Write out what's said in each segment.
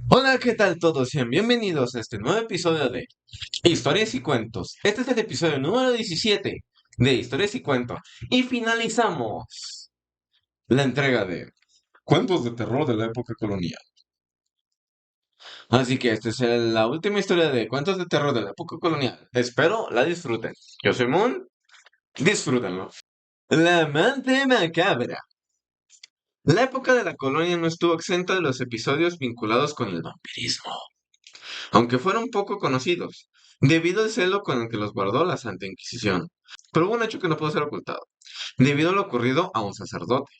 Hola, ¿qué tal todos? Sean bienvenidos a este nuevo episodio de Historias y Cuentos. Este es el episodio número 17 de Historias y Cuentos. Y finalizamos la entrega de Cuentos de terror de la época colonial. Así que esta es la última historia de Cuentos de terror de la época colonial. Espero la disfruten. Yo soy Moon, disfrútenlo. La amante macabra. La época de la colonia no estuvo exenta de los episodios vinculados con el vampirismo, aunque fueron poco conocidos, debido al celo con el que los guardó la Santa Inquisición. Pero hubo un hecho que no pudo ser ocultado, debido a lo ocurrido a un sacerdote.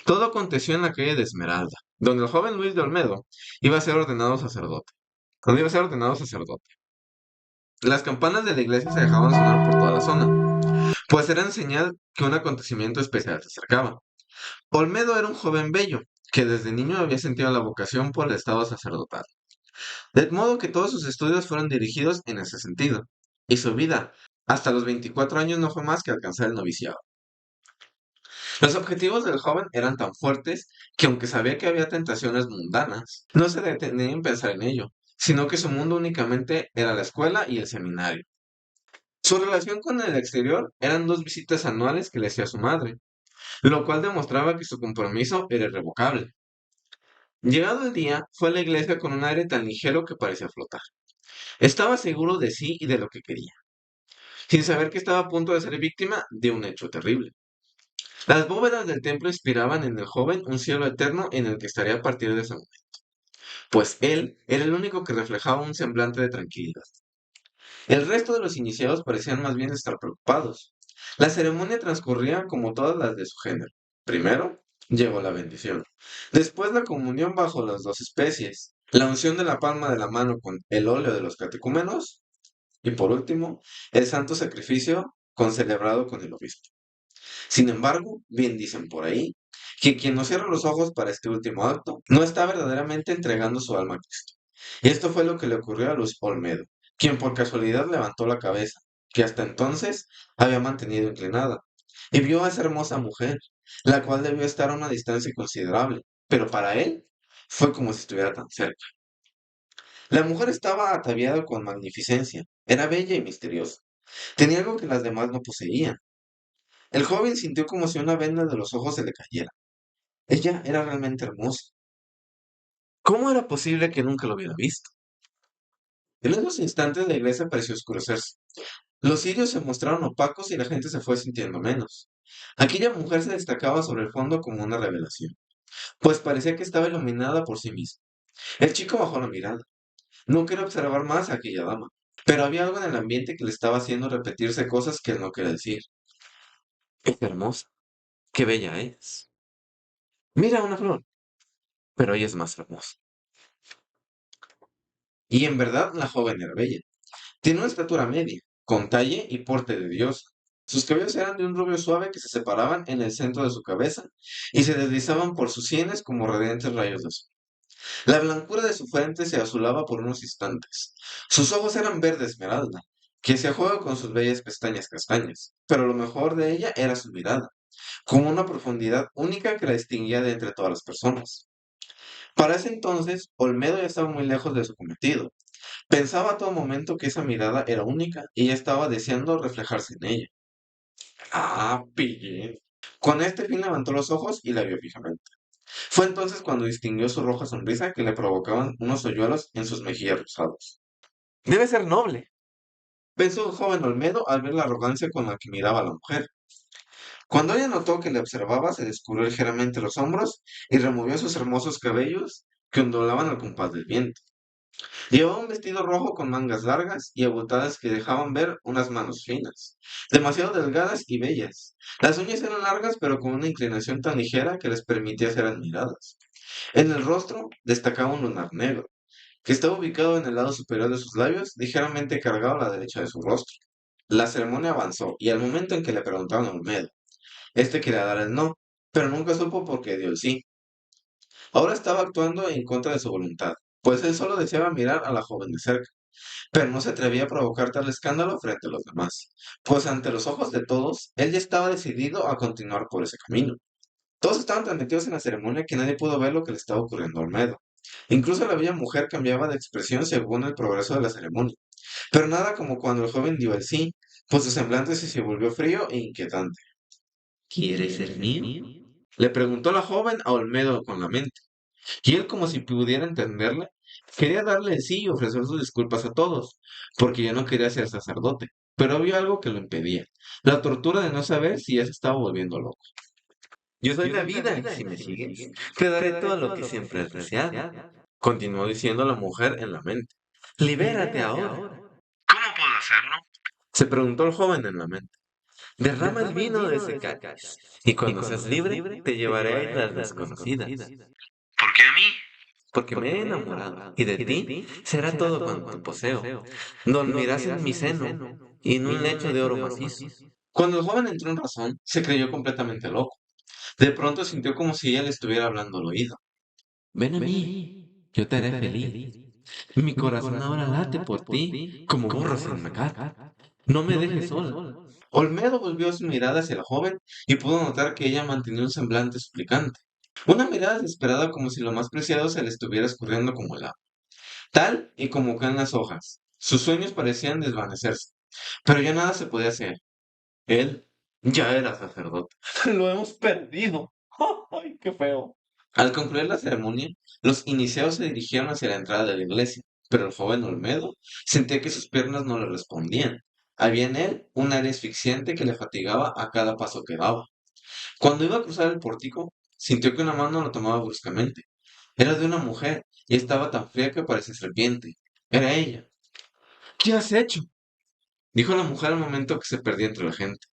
Todo aconteció en la calle de Esmeralda, donde el joven Luis de Olmedo iba a ser ordenado sacerdote. Donde iba a ser ordenado sacerdote. Las campanas de la iglesia se dejaban sonar por toda la zona, pues eran señal que un acontecimiento especial se acercaba. Olmedo era un joven bello, que desde niño había sentido la vocación por el estado sacerdotal. De modo que todos sus estudios fueron dirigidos en ese sentido, y su vida hasta los 24 años no fue más que alcanzar el noviciado. Los objetivos del joven eran tan fuertes que aunque sabía que había tentaciones mundanas, no se detenía en pensar en ello, sino que su mundo únicamente era la escuela y el seminario. Su relación con el exterior eran dos visitas anuales que le hacía su madre, lo cual demostraba que su compromiso era irrevocable. Llegado el día, fue a la iglesia con un aire tan ligero que parecía flotar. Estaba seguro de sí y de lo que quería, sin saber que estaba a punto de ser víctima de un hecho terrible. Las bóvedas del templo inspiraban en el joven un cielo eterno en el que estaría a partir de ese momento, pues él era el único que reflejaba un semblante de tranquilidad. El resto de los iniciados parecían más bien estar preocupados. La ceremonia transcurría como todas las de su género. Primero llegó la bendición, después la comunión bajo las dos especies, la unción de la palma de la mano con el óleo de los catecúmenos y por último, el santo sacrificio concelebrado con el obispo. Sin embargo, bien dicen por ahí, que quien no cierra los ojos para este último acto no está verdaderamente entregando su alma a Cristo. Y esto fue lo que le ocurrió a Luis Olmedo, quien por casualidad levantó la cabeza, que hasta entonces había mantenido inclinada, y vio a esa hermosa mujer, la cual debió estar a una distancia considerable, pero para él fue como si estuviera tan cerca. La mujer estaba ataviada con magnificencia, era bella y misteriosa. Tenía algo que las demás no poseían. El joven sintió como si una venda de los ojos se le cayera. Ella era realmente hermosa. ¿Cómo era posible que nunca lo hubiera visto? En esos instantes la iglesia pareció oscurecerse. Los cirios se mostraron opacos y la gente se fue sintiendo menos. Aquella mujer se destacaba sobre el fondo como una revelación, pues parecía que estaba iluminada por sí misma. El chico bajó la mirada. No quería observar más a aquella dama, pero había algo en el ambiente que le estaba haciendo repetirse cosas que él no quería decir. Es hermosa, qué bella es. Mira una flor, pero ella es más hermosa. Y en verdad la joven era bella. Tiene una estatura media, con talle y porte de diosa. Sus cabellos eran de un rubio suave que se separaban en el centro de su cabeza y se deslizaban por sus sienes como radiantes rayos de sol. La blancura de su frente se azulaba por unos instantes. Sus ojos eran verde esmeralda, que se juega con sus bellas pestañas castañas, pero lo mejor de ella era su mirada, con una profundidad única que la distinguía de entre todas las personas. Para ese entonces, Olmedo ya estaba muy lejos de su cometido. Pensaba a todo momento que esa mirada era única y ya estaba deseando reflejarse en ella. Ah, pillé. Con este fin levantó los ojos y la vio fijamente. Fue entonces cuando distinguió su roja sonrisa que le provocaban unos hoyuelos en sus mejillas rosados. Debe ser noble, pensó el joven Olmedo al ver la arrogancia con la que miraba a la mujer. Cuando ella notó que le observaba, se descubrió ligeramente los hombros y removió sus hermosos cabellos que ondulaban al compás del viento. Llevaba un vestido rojo con mangas largas y abultadas que dejaban ver unas manos finas, demasiado delgadas y bellas. Las uñas eran largas pero con una inclinación tan ligera que les permitía ser admiradas. En el rostro destacaba un lunar negro, que estaba ubicado en el lado superior de sus labios, ligeramente cargado a la derecha de su rostro. La ceremonia avanzó y al momento en que le preguntaron a Olmedo, este quería dar el no, pero nunca supo por qué dio el sí. Ahora estaba actuando en contra de su voluntad, pues él solo deseaba mirar a la joven de cerca, pero no se atrevía a provocar tal escándalo frente a los demás, pues ante los ojos de todos, él ya estaba decidido a continuar por ese camino. Todos estaban tan metidos en la ceremonia que nadie pudo ver lo que le estaba ocurriendo a Olmedo. Incluso la bella mujer cambiaba de expresión según el progreso de la ceremonia, pero nada como cuando el joven dio el sí, pues su semblante se volvió frío e inquietante. ¿Quieres ser mío? Le preguntó la joven a Olmedo con la mente, y él, como si pudiera entenderle, quería darle el sí y ofrecer sus disculpas a todos, porque ya no quería ser sacerdote, pero había algo que lo impedía, la tortura de no saber si ya se estaba volviendo loco. Yo soy la vida, y si me sigues, te daré todo lo que siempre has deseado, continuó diciendo la mujer en la mente. Libérate ahora. ¿Cómo puedo hacerlo? Se preguntó el joven en la mente. Derrama el vino de ese cáliz, y cuando seas libre, te llevaré a islas desconocidas. ¿Por qué a mí? Porque me he enamorado, y de ti será todo cuanto poseo. Dormirás en mi seno, y en un lecho de oro macizo. Cuando el joven entró en razón, se creyó completamente loco. De pronto sintió como si ella le estuviera hablando al oído. Ven a mí, yo te haré feliz. Mi corazón ahora late por ti, como burro sin macar. No me dejes sola. Olmedo volvió su mirada hacia la joven y pudo notar que ella mantenía un semblante suplicante. Una mirada desesperada como si lo más preciado se le estuviera escurriendo como el agua. Tal y como caen las hojas. Sus sueños parecían desvanecerse, pero ya nada se podía hacer. Él ya era sacerdote. Lo hemos perdido. ¡Ay, qué feo! Al concluir la ceremonia, los iniciados se dirigieron hacia la entrada de la iglesia, pero el joven Olmedo sentía que sus piernas no le respondían. Había en él un aire asfixiante que le fatigaba a cada paso que daba. Cuando iba a cruzar el pórtico, sintió que una mano lo tomaba bruscamente. Era de una mujer y estaba tan fría que parecía serpiente. Era ella. ¿Qué has hecho? Dijo la mujer al momento que se perdía entre la gente.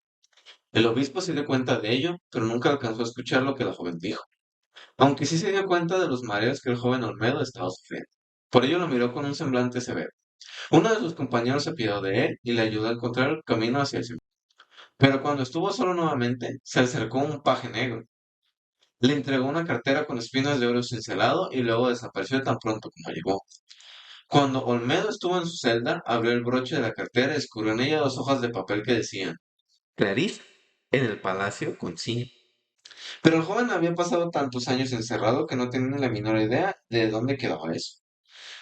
El obispo se dio cuenta de ello, pero nunca alcanzó a escuchar lo que la joven dijo, aunque sí se dio cuenta de los mareos que el joven Olmedo estaba sufriendo. Por ello lo miró con un semblante severo. Uno de sus compañeros se apiadó de él y le ayudó a encontrar el camino hacia el cementerio. Pero cuando estuvo solo nuevamente, se acercó un paje negro. Le entregó una cartera con espinas de oro cincelado y luego desapareció tan pronto como llegó. Cuando Olmedo estuvo en su celda, abrió el broche de la cartera y descubrió en ella dos hojas de papel que decían Clarice, en el palacio con sí. Pero el joven había pasado tantos años encerrado que no tenía ni la menor idea de dónde quedaba eso.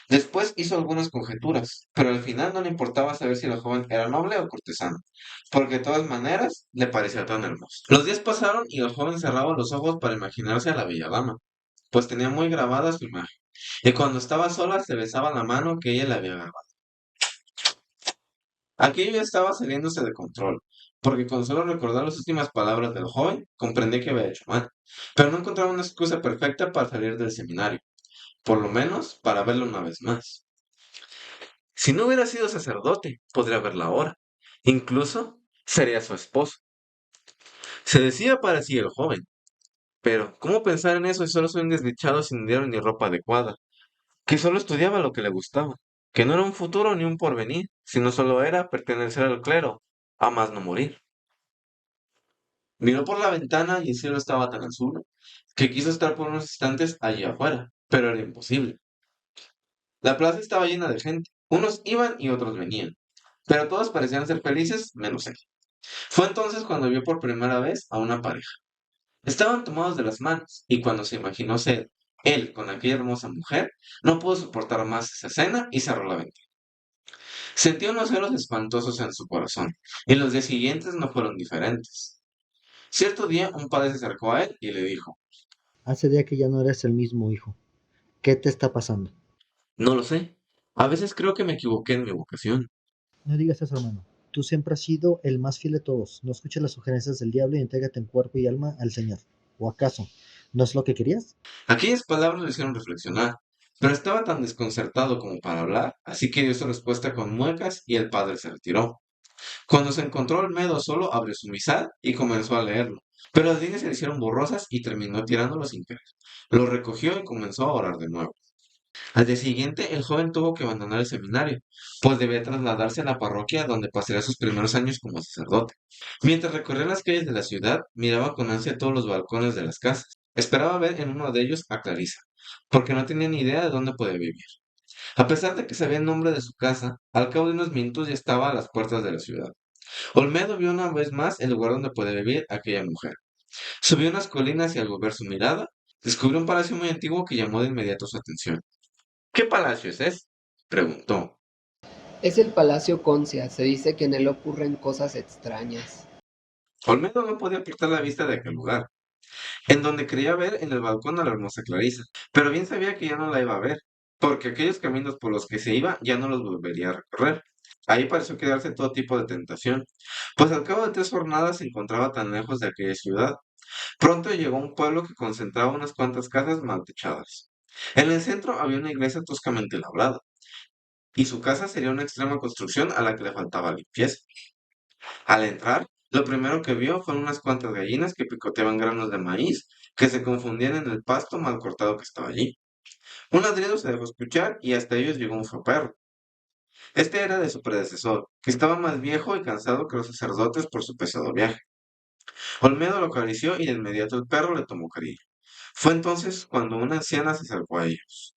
Después hizo algunas conjeturas, pero al final no le importaba saber si la joven era noble o cortesana, porque de todas maneras le parecía tan hermoso. Los días pasaron y el joven cerraba los ojos para imaginarse a la bella dama, pues tenía muy grabada su imagen, y cuando estaba sola se besaba la mano que ella le había agarrado. Aquello ya estaba saliéndose de control, porque con solo recordar las últimas palabras del joven, comprendí que había hecho mal, pero no encontraba una excusa perfecta para salir del seminario, por lo menos para verlo una vez más. Si no hubiera sido sacerdote, podría verla ahora. Incluso sería su esposo. Se decía para sí el joven. Pero, ¿cómo pensar en eso si solo soy un desdichado sin dinero ni ropa adecuada? Que solo estudiaba lo que le gustaba. Que no era un futuro ni un porvenir, sino solo era pertenecer al clero, a más no morir. Miró por la ventana y el cielo estaba tan azul que quiso estar por unos instantes allí afuera, pero era imposible. La plaza estaba llena de gente. Unos iban y otros venían, pero todos parecían ser felices menos él. Fue entonces cuando vio por primera vez a una pareja. Estaban tomados de las manos, y cuando se imaginó ser él con aquella hermosa mujer, no pudo soportar más esa escena y cerró la ventana. Sentía unos celos espantosos en su corazón, y los días siguientes no fueron diferentes. Cierto día un padre se acercó a él y le dijo, Hace día que ya no eres el mismo hijo. ¿Qué te está pasando? no lo sé, a veces creo que me equivoqué en mi vocación. No digas eso, hermano. Tú siempre has sido el más fiel de todos. No escuches las sugerencias del diablo y entrégate en cuerpo y alma al Señor. ¿O acaso no es lo que querías? Aquellas palabras le hicieron reflexionar, pero estaba tan desconcertado como para hablar, así que dio su respuesta con muecas y el padre se retiró. Cuando se encontró Olmedo solo, abrió su misal y comenzó a leerlo, pero las líneas se le hicieron borrosas y terminó tirándolo sin querer. Lo recogió y comenzó a orar de nuevo. Al día siguiente, el joven tuvo que abandonar el seminario, pues debía trasladarse a la parroquia donde pasaría sus primeros años como sacerdote. Mientras recorría las calles de la ciudad, miraba con ansia todos los balcones de las casas. Esperaba ver en uno de ellos a Clarisa, porque no tenía ni idea de dónde podía vivir. A pesar de que sabía el nombre de su casa, al cabo de unos minutos ya estaba a las puertas de la ciudad. Olmedo vio una vez más el lugar donde podía vivir aquella mujer. Subió unas colinas y al volver su mirada, descubrió un palacio muy antiguo que llamó de inmediato su atención. ¿Qué palacio es ese? Preguntó. Es el Palacio Concia, se dice que en él ocurren cosas extrañas. Olmedo no podía apartar la vista de aquel lugar, en donde creía ver en el balcón a la hermosa Clarisa, pero bien sabía que ya no la iba a ver, porque aquellos caminos por los que se iba ya no los volvería a recorrer. Ahí pareció quedarse todo tipo de tentación, pues al cabo de 3 jornadas se encontraba tan lejos de aquella ciudad. Pronto llegó a un pueblo que concentraba unas cuantas casas mal techadas. En el centro había una iglesia toscamente labrada, y su casa sería una extrema construcción a la que le faltaba limpieza. Al entrar, lo primero que vio fueron unas cuantas gallinas que picoteaban granos de maíz, que se confundían en el pasto mal cortado que estaba allí. Un ladrido se dejó escuchar y hasta ellos llegó un feo perro. Este era de su predecesor, que estaba más viejo y cansado que los sacerdotes por su pesado viaje. Olmedo lo acarició y de inmediato el perro le tomó cariño. Fue entonces cuando una anciana se acercó a ellos.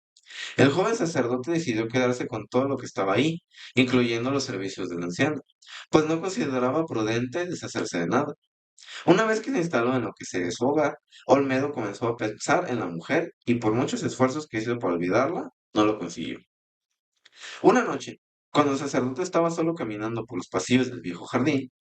El joven sacerdote decidió quedarse con todo lo que estaba ahí, incluyendo los servicios del anciano, pues no consideraba prudente deshacerse de nada. Una vez que se instaló en lo que sería su hogar, Olmedo comenzó a pensar en la mujer y por muchos esfuerzos que hizo para olvidarla, no lo consiguió. Una noche, cuando el sacerdote estaba solo caminando por los pasillos del viejo jardín,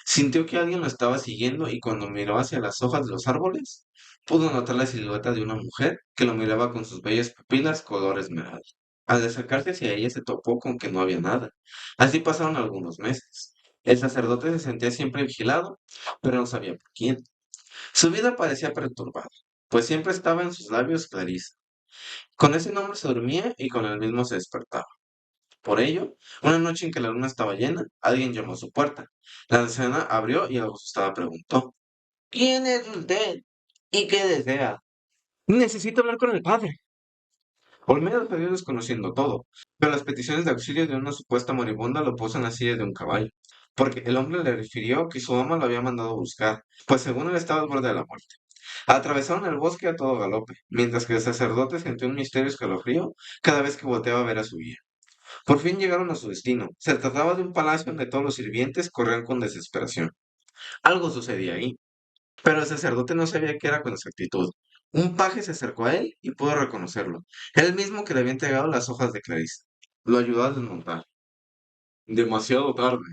sintió que alguien lo estaba siguiendo y cuando miró hacia las hojas de los árboles, pudo notar la silueta de una mujer que lo miraba con sus bellas pupilas color esmeralda. Al acercarse hacia ella se topó con que no había nada. Así pasaron algunos meses. El sacerdote se sentía siempre vigilado, pero no sabía por quién. Su vida parecía perturbada, pues siempre estaba en sus labios Clarisa. Con ese nombre se dormía y con el mismo se despertaba. Por ello, una noche en que la luna estaba llena, alguien llamó a su puerta. La anciana abrió y algo asustada preguntó: ¿Quién es usted? ¿Y qué desea? Necesito hablar con el padre. Olmedo salió desconociendo todo, pero las peticiones de auxilio de una supuesta moribunda lo puso en la silla de un caballo, porque el hombre le refirió que su ama lo había mandado a buscar, pues según él estaba al borde de la muerte. Atravesaron el bosque a todo galope, mientras que el sacerdote sintió un misterio escalofrío cada vez que volteaba a ver a su guía. Por fin llegaron a su destino. Se trataba de un palacio donde todos los sirvientes corrían con desesperación. Algo sucedía ahí, pero el sacerdote no sabía qué era con exactitud. Un paje se acercó a él y pudo reconocerlo. Era el mismo que le había entregado las hojas de Clarissa. Lo ayudó a desmontar. Demasiado tarde,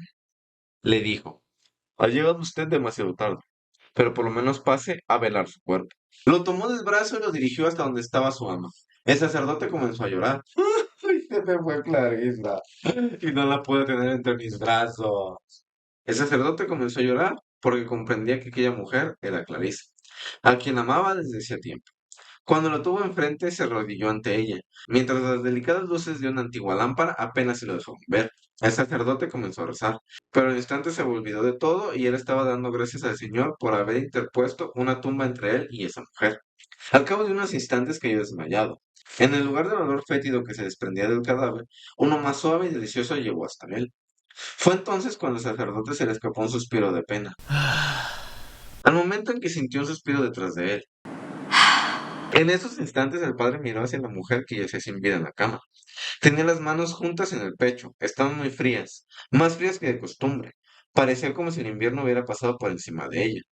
le dijo. Ha llegado usted demasiado tarde, pero por lo menos pase a velar su cuerpo. Lo tomó del brazo y lo dirigió hasta donde estaba su ama. El sacerdote comenzó a llorar. ¡Ay, se me fue Clarissa! Y no la pude tener entre mis brazos. El sacerdote comenzó a llorar porque comprendía que aquella mujer era Clarissa, a quien amaba desde hacía tiempo. Cuando lo tuvo enfrente, se arrodilló ante ella, mientras las delicadas luces de una antigua lámpara apenas se lo dejaban ver. El sacerdote comenzó a rezar, pero al instante se olvidó de todo y él estaba dando gracias al Señor por haber interpuesto una tumba entre él y esa mujer. Al cabo de unos instantes cayó desmayado. En el lugar del olor fétido que se desprendía del cadáver, uno más suave y delicioso llegó hasta él. Fue entonces cuando al sacerdote se le escapó un suspiro de pena. Al momento en que sintió un suspiro detrás de él. En esos instantes el padre miró hacia la mujer que yacía sin vida en la cama. Tenía las manos juntas en el pecho, estaban muy frías, más frías que de costumbre. Parecía como si el invierno hubiera pasado por encima de ella.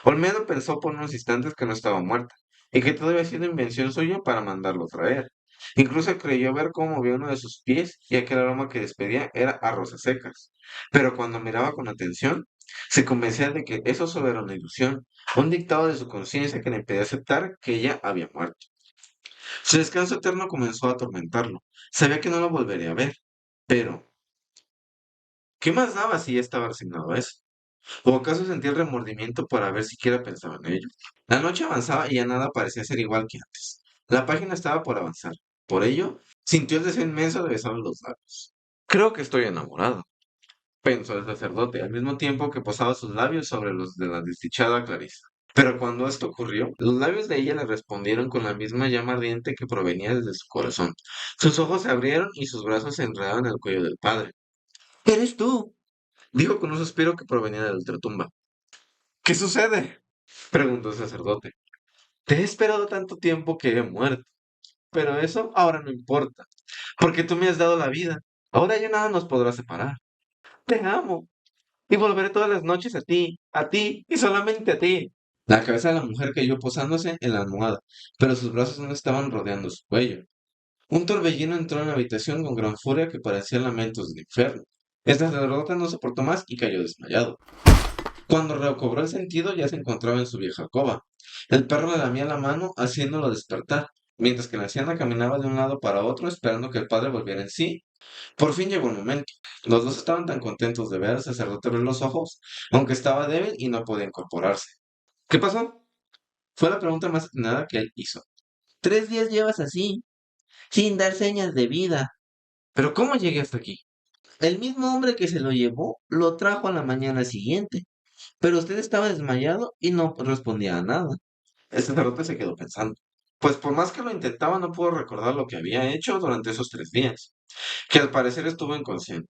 Olmedo pensó por unos instantes que no estaba muerta, y que todo había sido invención suya para mandarlo traer. Incluso creyó ver cómo movía uno de sus pies y aquel aroma que despedía era a rosas secas. Pero cuando miraba con atención, se convencía de que eso solo era una ilusión, un dictado de su conciencia que le impedía aceptar que ella había muerto. Su descanso eterno comenzó a atormentarlo. Sabía que no lo volvería a ver. Pero, ¿qué más daba si ya estaba resignado a eso? ¿O acaso sentía el remordimiento por haber siquiera pensado en ello? La noche avanzaba y ya nada parecía ser igual que antes. La página estaba por avanzar. Por ello, sintió el deseo inmenso de besar los labios. Creo que estoy enamorado, pensó el sacerdote, al mismo tiempo que posaba sus labios sobre los de la desdichada Clarisa. Pero cuando esto ocurrió, los labios de ella le respondieron con la misma llama ardiente que provenía desde su corazón. Sus ojos se abrieron y sus brazos se enredaron en el cuello del padre. ¡Eres tú!, dijo con un suspiro que provenía de la ultratumba. ¿Qué sucede?, preguntó el sacerdote. Te he esperado tanto tiempo que he muerto, pero eso ahora no importa, porque tú me has dado la vida. Ahora ya nada nos podrá separar. Te amo, y volveré todas las noches a ti y solamente a ti. La cabeza de la mujer cayó posándose en la almohada, pero sus brazos no estaban rodeando su cuello. Un torbellino entró en la habitación con gran furia que parecía lamentos del infierno. El sacerdote no soportó más y cayó desmayado. Cuando recobró el sentido ya se encontraba en su vieja alcoba. El perro le lamía la mano haciéndolo despertar, mientras que la anciana caminaba de un lado para otro esperando que el padre volviera en sí. Por fin llegó el momento. Los dos estaban tan contentos de ver al sacerdote abrir los ojos, aunque estaba débil y no podía incorporarse. ¿Qué pasó? Fue la pregunta más atinada que él hizo. 3 días llevas así, sin dar señas de vida. ¿Pero cómo llegué hasta aquí? El mismo hombre que se lo llevó lo trajo a la mañana siguiente, pero usted estaba desmayado y no respondía a nada. El sacerdote se quedó pensando, pues por más que lo intentaba no pudo recordar lo que había hecho durante esos 3 días, que al parecer estuvo inconsciente.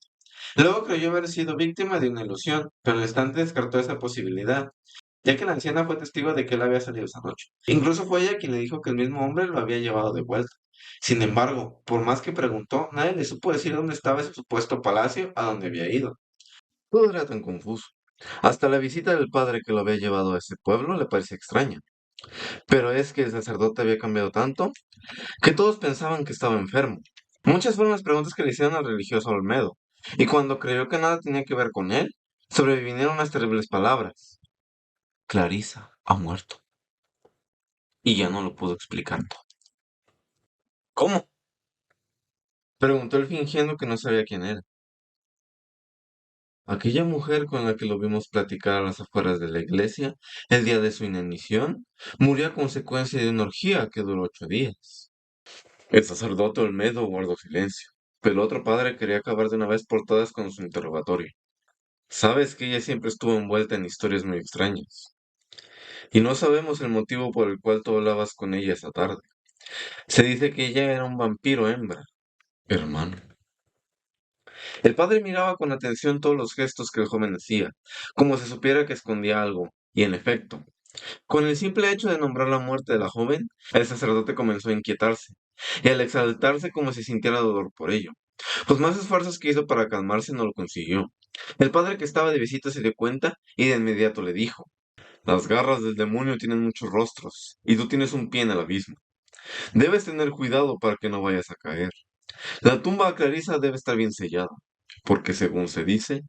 Luego creyó haber sido víctima de una ilusión, pero al instante descartó esa posibilidad, ya que la anciana fue testigo de que él había salido esa noche. Incluso fue ella quien le dijo que el mismo hombre lo había llevado de vuelta. Sin embargo, por más que preguntó, nadie le supo decir dónde estaba ese supuesto palacio a donde había ido. Todo era tan confuso. Hasta la visita del padre que lo había llevado a ese pueblo le parecía extraña. Pero es que el sacerdote había cambiado tanto que todos pensaban que estaba enfermo. Muchas fueron las preguntas que le hicieron al religioso Olmedo, y cuando creyó que nada tenía que ver con él, sobrevinieron unas terribles palabras. Clarisa ha muerto. Y ya no lo pudo explicar todo. ¿Cómo? Preguntó él fingiendo que no sabía quién era. Aquella mujer con la que lo vimos platicar a las afueras de la iglesia el día de su inanición murió a consecuencia de una orgía que duró 8 días. El sacerdote Olmedo guardó silencio, pero el otro padre quería acabar de una vez por todas con su interrogatorio. Sabes que ella siempre estuvo envuelta en historias muy extrañas, y no sabemos el motivo por el cual tú hablabas con ella esa tarde. Se dice que ella era un vampiro hembra, hermano. El padre miraba con atención todos los gestos que el joven hacía, como si supiera que escondía algo, y en efecto, con el simple hecho de nombrar la muerte de la joven, el sacerdote comenzó a inquietarse, y al exaltarse como si sintiera dolor por ello. Los más esfuerzos que hizo para calmarse no lo consiguió. El padre que estaba de visita se dio cuenta y de inmediato le dijo, las garras del demonio tienen muchos rostros, y tú tienes un pie en el abismo. Debes tener cuidado para que no vayas a caer. La tumba de Clarisa debe estar bien sellada, porque según se dice,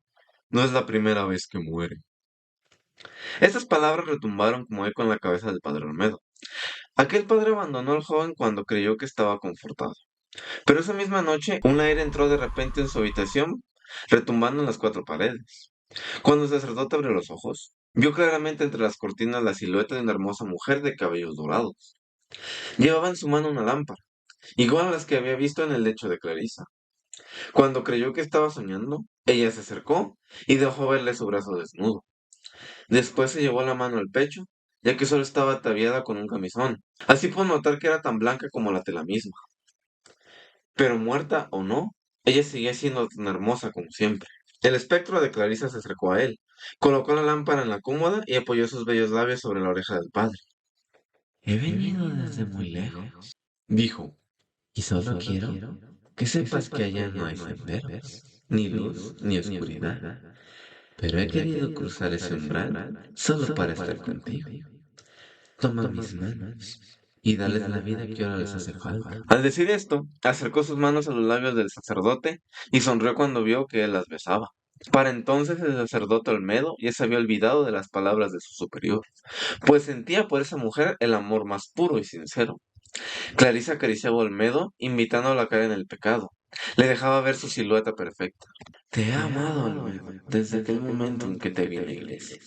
no es la primera vez que muere. Estas palabras retumbaron como eco en la cabeza del padre Olmedo. Aquel padre abandonó al joven cuando creyó que estaba confortado. Pero esa misma noche, un aire entró de repente en su habitación, retumbando en las 4 paredes. Cuando el sacerdote abrió los ojos, vio claramente entre las cortinas la silueta de una hermosa mujer de cabellos dorados. Llevaba en su mano una lámpara, igual a las que había visto en el lecho de Clarisa. Cuando creyó que estaba soñando, ella se acercó y dejó verle su brazo desnudo. Después se llevó la mano al pecho, ya que solo estaba ataviada con un camisón. Así pudo notar que era tan blanca como la tela misma. Pero muerta o no, ella seguía siendo tan hermosa como siempre. El espectro de Clarisa se acercó a él, colocó la lámpara en la cómoda y apoyó sus bellos labios sobre la oreja del padre. He venido desde muy lejos, dijo, y solo quiero que sepas que allá no hay senderos, ni luz, ni oscuridad. Pero he querido cruzar ese umbral solo para estar contigo. Toma mis manos y dales la vida que ahora les hace falta. Al decir esto, acercó sus manos a los labios del sacerdote y sonrió cuando vio que él las besaba. Para entonces el sacerdote Olmedo ya se había olvidado de las palabras de su superior, pues sentía por esa mujer el amor más puro y sincero. Clarisa acariciaba a Olmedo, invitándolo a caer en el pecado. Le dejaba ver su silueta perfecta. Te he amado, Olmedo, desde aquel momento en que te vi en la iglesia,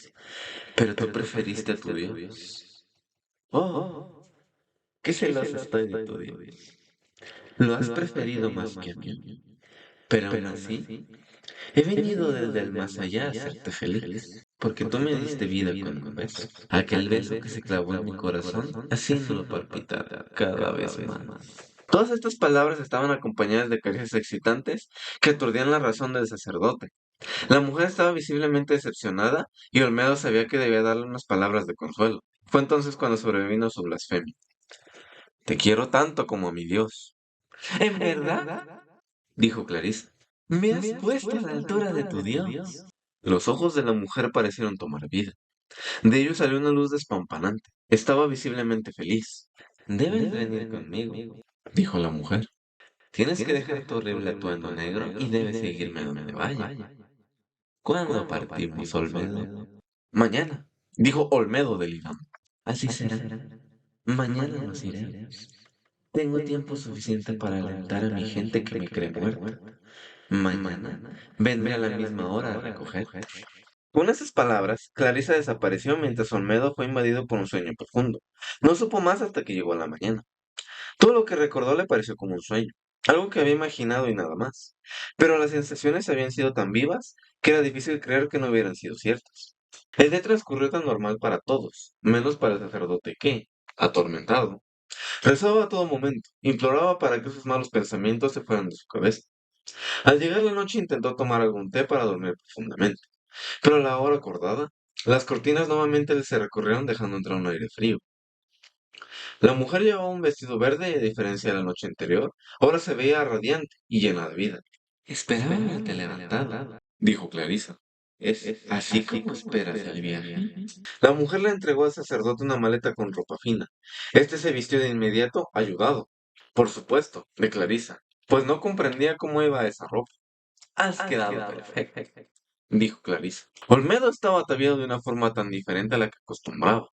pero tú preferiste a tu Dios. Oh, qué celosa estoy de tu Dios. Lo has preferido más que a mí, pero aún así, he venido desde el más allá a hacerte feliz, porque tú me diste vida con un beso, aquel beso que se clavó en mi corazón, haciéndolo palpitar cada vez más. Todas estas palabras estaban acompañadas de caricias excitantes que aturdían la razón del sacerdote. La mujer estaba visiblemente decepcionada y Olmedo sabía que debía darle unas palabras de consuelo. Fue entonces cuando sobrevino su blasfemia. Te quiero tanto como a mi Dios. ¿En verdad? Dijo Clarisa. Me has puesto a la altura de tu Dios. Los ojos de la mujer parecieron tomar vida. De ellos salió una luz despampanante. Estaba visiblemente feliz. Debes venir conmigo, dijo la mujer. Tienes que dejar tu horrible atuendo negro y debes seguirme a donde vaya. ¿Cuándo partimos, Olmedo? Mañana, dijo Olmedo delirando. Así será. Mañana nos iremos. Tengo tiempo suficiente para alentar a mi gente que me cree muerta. Mañana vendré a la misma hora a recogerte. Con esas palabras, Clarisa desapareció mientras Olmedo fue invadido por un sueño profundo. No supo más hasta que llegó la mañana. Todo lo que recordó le pareció como un sueño, algo que había imaginado y nada más. Pero las sensaciones habían sido tan vivas que era difícil creer que no hubieran sido ciertas. El día transcurrió tan normal para todos, menos para el sacerdote que, atormentado, rezaba a todo momento, imploraba para que esos malos pensamientos se fueran de su cabeza. Al llegar la noche intentó tomar algún té para dormir profundamente, pero a la hora acordada, las cortinas nuevamente se recorrieron dejando entrar un aire frío. La mujer llevaba un vestido verde y a diferencia de la noche anterior, ahora se veía radiante y llena de vida. Esperaba verte levantado, dijo Clarisa. ¿Es así como esperas el viaje? La mujer le entregó al sacerdote una maleta con ropa fina. Este se vistió de inmediato, ayudado, por supuesto, de Clarisa, pues no comprendía cómo iba esa ropa. Has quedado perfecto, dijo Clarisa. Olmedo estaba ataviado de una forma tan diferente a la que acostumbraba,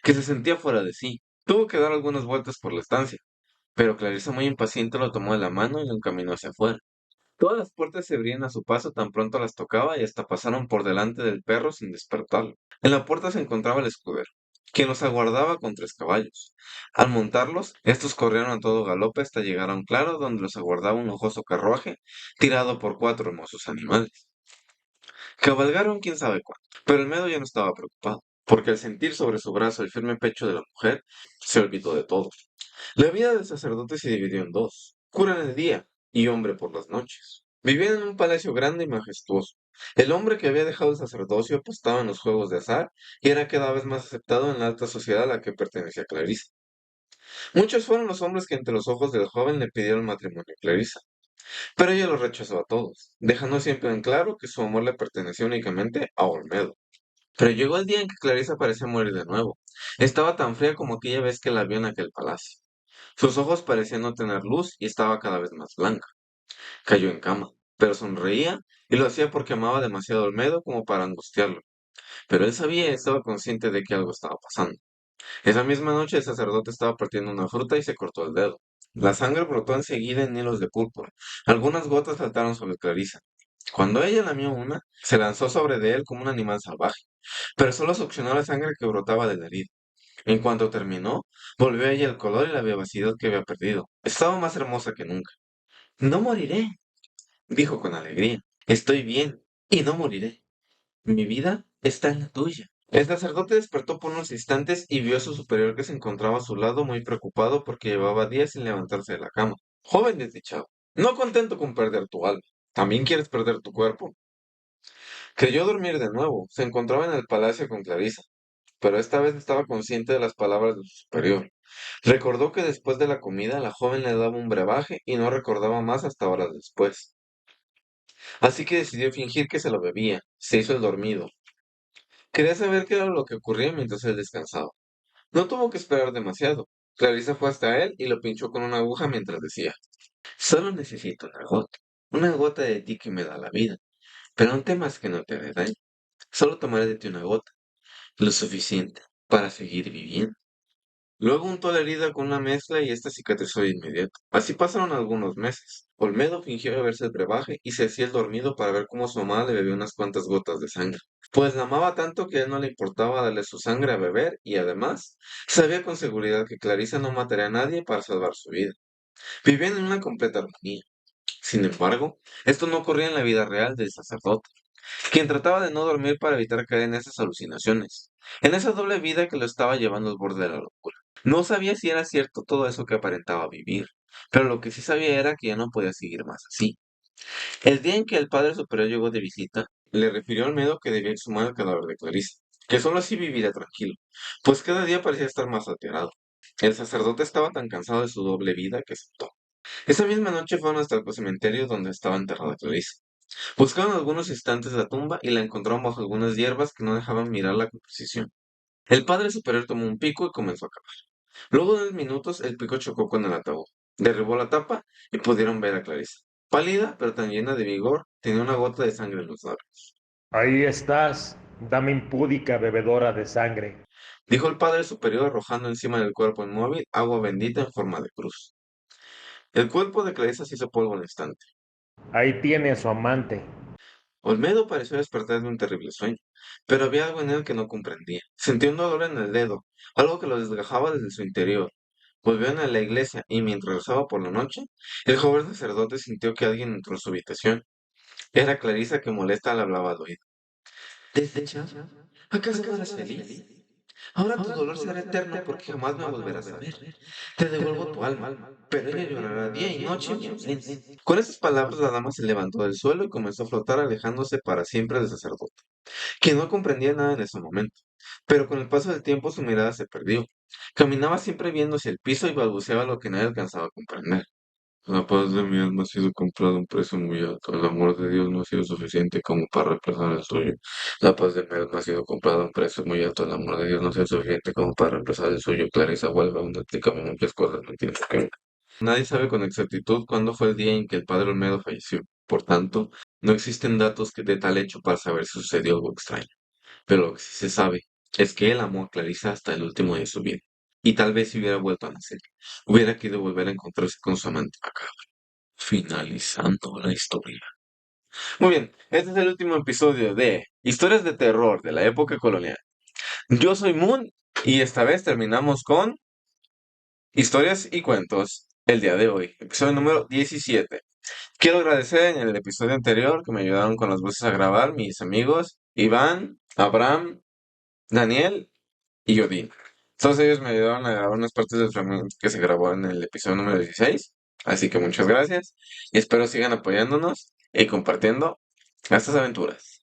que se sentía fuera de sí. Tuvo que dar algunas vueltas por la estancia, pero Clarisa muy impaciente lo tomó de la mano y lo encaminó hacia afuera. Todas las puertas se abrían a su paso tan pronto las tocaba y hasta pasaron por delante del perro sin despertarlo. En la puerta se encontraba el escudero, quien los aguardaba con 3 caballos. Al montarlos, estos corrieron a todo galope hasta llegar a un claro donde los aguardaba un lujoso carruaje tirado por 4 hermosos animales. Cabalgaron quién sabe cuánto, pero el medo ya no estaba preocupado, porque al sentir sobre su brazo el firme pecho de la mujer, se olvidó de todo. La vida del sacerdote se dividió en dos, cura en el día y hombre por las noches. Vivían en un palacio grande y majestuoso. El hombre que había dejado el sacerdocio apostaba en los juegos de azar y era cada vez más aceptado en la alta sociedad a la que pertenecía Clarisa. Muchos fueron los hombres que ante los ojos del joven le pidieron matrimonio a Clarisa, pero ella los rechazó a todos, dejando siempre en claro que su amor le pertenecía únicamente a Olmedo. Pero llegó el día en que Clarisa parecía morir de nuevo. Estaba tan fría como aquella vez que la vio en aquel palacio. Sus ojos parecían no tener luz y estaba cada vez más blanca. Cayó en cama, pero sonreía y lo hacía porque amaba demasiado a Olmedo como para angustiarlo. Pero él sabía y estaba consciente de que algo estaba pasando. Esa misma noche el sacerdote estaba partiendo una fruta y se cortó el dedo. La sangre brotó enseguida en hilos de púrpura. Algunas gotas saltaron sobre Clarisa. Cuando ella lamió una, se lanzó sobre de él como un animal salvaje, pero solo succionó la sangre que brotaba de la herida. En cuanto terminó, volvió a ella el color y la vivacidad que había perdido. Estaba más hermosa que nunca. No moriré, dijo con alegría. Estoy bien y no moriré. Mi vida está en la tuya. El sacerdote despertó por unos instantes y vio a su superior que se encontraba a su lado muy preocupado porque llevaba días sin levantarse de la cama. Joven desdichado, no contento con perder tu alma, ¿también quieres perder tu cuerpo? Creyó dormir de nuevo. Se encontraba en el palacio con Clarisa, pero esta vez estaba consciente de las palabras de su superior. Recordó que después de la comida la joven le daba un brebaje y no recordaba más hasta horas después. Así que decidió fingir que se lo bebía. Se hizo el dormido. Quería saber qué era lo que ocurría mientras él descansaba. No tuvo que esperar demasiado. Clarisa fue hasta él y lo pinchó con una aguja mientras decía, solo necesito una gota de ti que me da la vida, pero no temas que no te dé daño. Solo tomaré de ti una gota, lo suficiente para seguir viviendo. Luego untó la herida con una mezcla y esta cicatrizó de inmediato. Así pasaron algunos meses. Olmedo fingió beberse el brebaje y se hacía el dormido para ver cómo su mamá le bebió unas cuantas gotas de sangre. Pues la amaba tanto que a él no le importaba darle su sangre a beber y además sabía con seguridad que Clarisa no mataría a nadie para salvar su vida. Vivían en una completa armonía. Sin embargo, esto no ocurría en la vida real del sacerdote, quien trataba de no dormir para evitar caer en esas alucinaciones, en esa doble vida que lo estaba llevando al borde de la locura. No sabía si era cierto todo eso que aparentaba vivir, pero lo que sí sabía era que ya no podía seguir más así. El día en que el padre superior llegó de visita, le refirió al miedo que debía exhumar el cadáver de Clarice, que solo así viviría tranquilo, pues cada día parecía estar más alterado. El sacerdote estaba tan cansado de su doble vida que aceptó. Esa misma noche fueron hasta el cementerio donde estaba enterrada Clarice. Buscaron algunos instantes la tumba y la encontraron bajo algunas hierbas que no dejaban mirar la composición. El padre superior tomó un pico y comenzó a cavar. Luego de unos minutos el pico chocó con el ataúd. Derribó la tapa y pudieron ver a Clarisa. Pálida, pero tan llena de vigor, tenía una gota de sangre en los labios. Ahí estás, dama impúdica bebedora de sangre. Dijo el padre superior arrojando encima del cuerpo inmóvil agua bendita en forma de cruz. El cuerpo de Clarisa se hizo polvo al instante. Ahí tiene a su amante. Olmedo pareció despertar de un terrible sueño, pero había algo en él que no comprendía. Sentía un dolor en el dedo, algo que lo desgajaba desde su interior. Volvió a la iglesia y mientras rezaba por la noche, el joven sacerdote sintió que alguien entró en su habitación. Era Clarisa que molesta le hablaba al oído. ¿Desdichado? ¿Acaso no eres feliz? Ahora tu dolor será eterno porque jamás me volverás a ver. Te devuelvo tu alma, pero ella llorará día y noche en mi ausencia. Con esas palabras la dama se levantó del suelo y comenzó a flotar alejándose para siempre del sacerdote, que no comprendía nada en ese momento. Pero con el paso del tiempo su mirada se perdió. Caminaba siempre viendo hacia el piso y balbuceaba lo que nadie alcanzaba a comprender. La paz de mi alma ha sido comprada a un precio muy alto. El amor de Dios no ha sido suficiente como para reemplazar el suyo. La paz de mi alma ha sido comprada a un precio muy alto. El amor de Dios no ha sido suficiente como para reemplazar el suyo. Clarisa, vuelve aún, explícame muchas cosas, no entiendo qué. Nadie sabe con exactitud cuándo fue el día en que el padre Olmedo falleció. Por tanto, no existen datos de tal hecho para saber si sucedió algo extraño. Pero lo que sí se sabe es que él amó a Clarisa hasta el último día de su vida. Y tal vez si hubiera vuelto a nacer, hubiera querido volver a encontrarse con su amante macabro. Finalizando la historia. Muy bien, este es el último episodio de Historias de Terror de la época colonial. Yo soy Moon y esta vez terminamos con Historias y Cuentos el día de hoy, episodio número 17. Quiero agradecer en el episodio anterior que me ayudaron con las voces a grabar mis amigos Iván, Abraham, Daniel y Odín. Todos ellos me ayudaron a grabar unas partes del fragmento que se grabó en el episodio número 16. Así que muchas gracias y espero sigan apoyándonos y compartiendo estas aventuras.